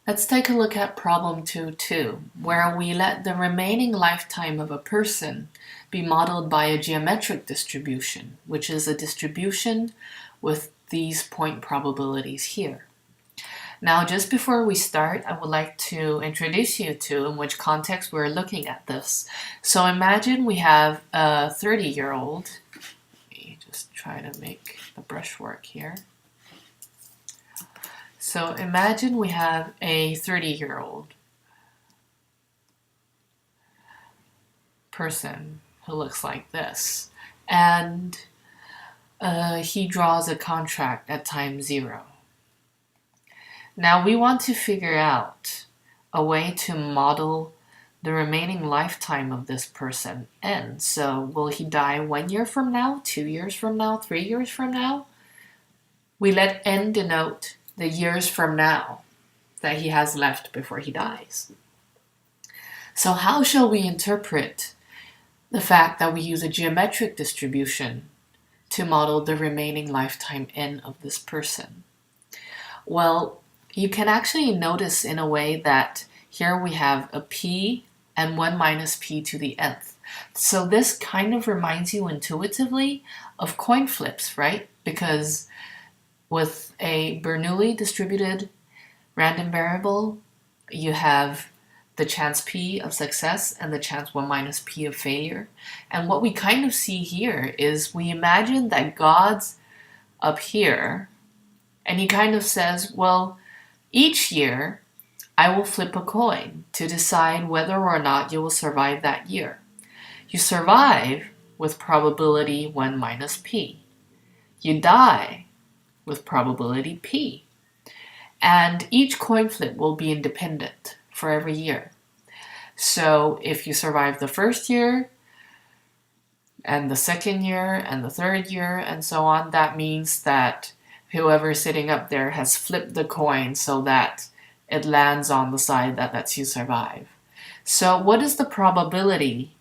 Let's take a look at problem 2.2, where we let the remaining lifetime of a person be modeled by a geometric distribution, which is a distribution with these point probabilities here. Now, just before we start, I would like to introduce you to in which context we're looking at this. So imagine we have a 30-year-old. Let me just try to make the brush work here. So imagine we have a 30-year-old person who looks like this, and he draws a contract at time 0. Now we want to figure out a way to model the remaining lifetime of this person, n. So will he die 1 year from now, 2 years from now, 3 years from now? We let n denote the years from now that he has left before he dies. So how shall we interpret the fact that we use a geometric distribution to model the remaining lifetime n of this person? Well, you can actually notice in a way that here we have a p and 1 minus p to the nth. So this kind of reminds you intuitively of coin flips, right? Because with a Bernoulli distributed random variable, you have the chance p of success and the chance 1 minus p of failure. And what we kind of see here is we imagine that God's up here, and he kind of says, well, each year I will flip a coin to decide whether or not you will survive that year. You survive with probability 1 minus p. You die with probability p. And each coin flip will be independent for every year. So if you survive the first year, and the second year, and the third year, and so on, that means that whoever is sitting up there has flipped the coin so that it lands on the side that lets you survive. So what is the probability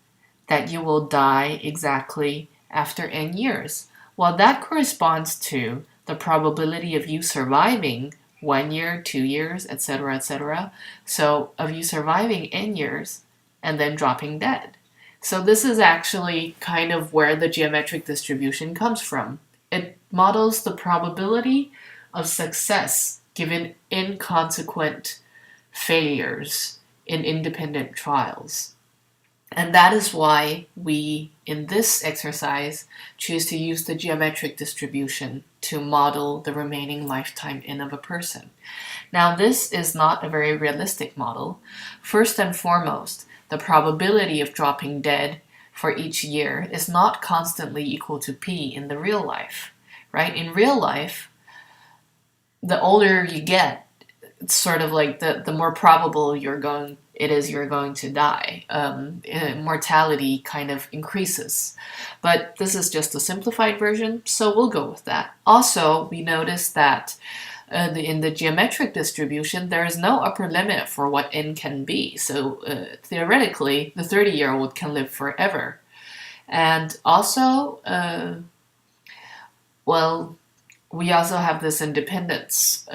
that you will die exactly after n years? Well, that corresponds to the probability of you surviving 1 year, 2 years, etc., etc. So of you surviving n years and then dropping dead. So this is actually kind of where the geometric distribution comes from. It models the probability of success given inconsequent failures in independent trials. And that is why we, in this exercise, choose to use the geometric distribution to model the remaining lifetime n of a person. Now, this is not a very realistic model. First and foremost, the probability of dropping dead for each year is not constantly equal to p in the real life, right? In real life, the older you get, it's sort of like the more probable you're going to die. Mortality kind of increases. But this is just a simplified version, so we'll go with that. Also, we notice that in the geometric distribution, there is no upper limit for what n can be. So theoretically, the 30-year-old can live forever. And also, we also have this independence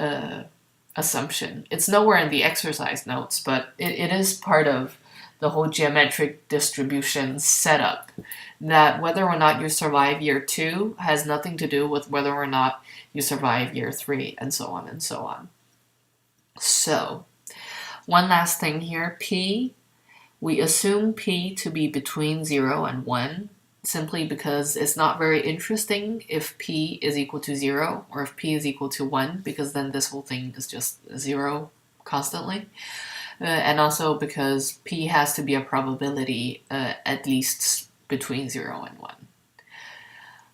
assumption. It's nowhere in the exercise notes, but it is part of the whole geometric distribution setup, that whether or not you survive year 2 has nothing to do with whether or not you survive year 3, and so on and so on. So, one last thing here, p, we assume p to be between 0 and 1, simply because it's not very interesting if p is equal to 0 or if p is equal to 1, because then this whole thing is just 0 constantly. And also because p has to be a probability at least between 0 and 1.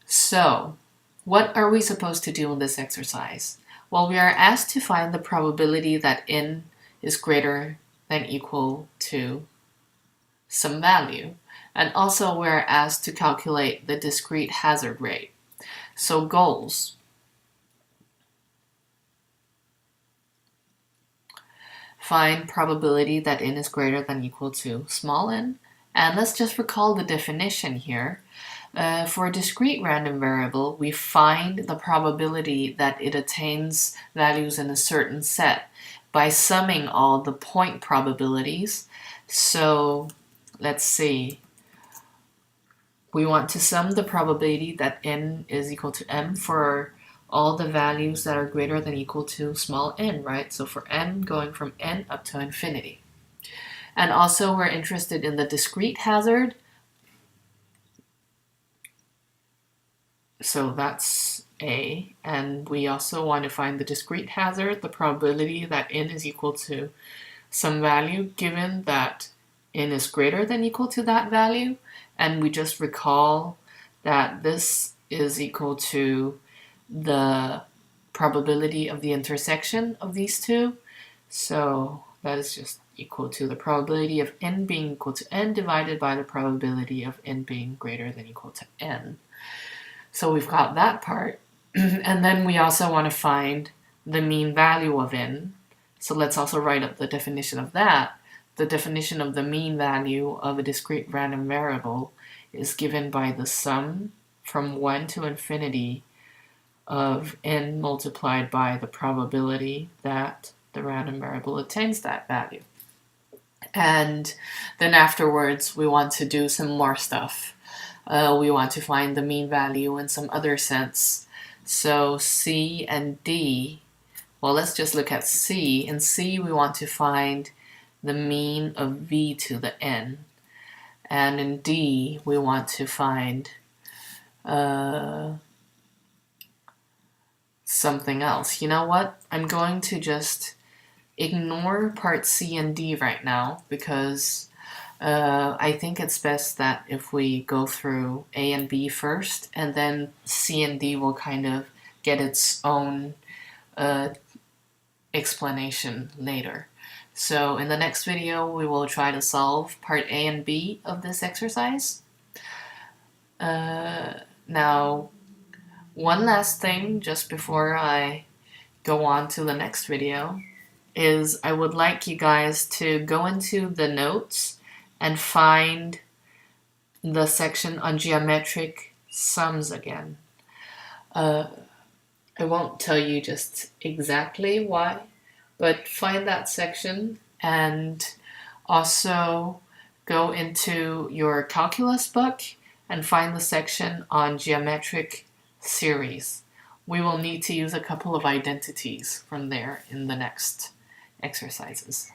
So, what are we supposed to do in this exercise? Well, we are asked to find the probability that n is greater than equal to some value. And also we're asked to calculate the discrete hazard rate. So goals. Find probability that n is greater than equal to small n. And let's just recall the definition here. For a discrete random variable, we find the probability that it attains values in a certain set by summing all the point probabilities. So let's see. We want to sum the probability that n is equal to m for all the values that are greater than or equal to small n, right? So for n going from n up to infinity. And also we're interested in the discrete hazard. So that's A. And we also want to find the discrete hazard, the probability that n is equal to some value given that n is greater than or equal to that value. And we just recall that this is equal to the probability of the intersection of these two. So that is just equal to the probability of n being equal to n divided by the probability of n being greater than or equal to n. So we've got that part. And then we also want to find the mean value of n. So let's also write up the definition of that. The definition of the mean value of a discrete random variable is given by the sum from 1 to infinity of n multiplied by the probability that the random variable attains that value. And then afterwards, we want to do some more stuff. We want to find the mean value in some other sense. So C and D, well, let's just look at C. In C, we want to find the mean of v to the n. And in D, we want to find something else. You know what? I'm going to just ignore part C and D right now because I think it's best that if we go through A and B first, and then C and D will kind of get its own explanation later. So in the next video, we will try to solve part A and B of this exercise. Now, one last thing just before I go on to the next video is I would like you guys to go into the notes and find the section on geometric sums again. I won't tell you just exactly why, but find that section and also go into your calculus book and find the section on geometric series. We will need to use a couple of identities from there in the next exercises.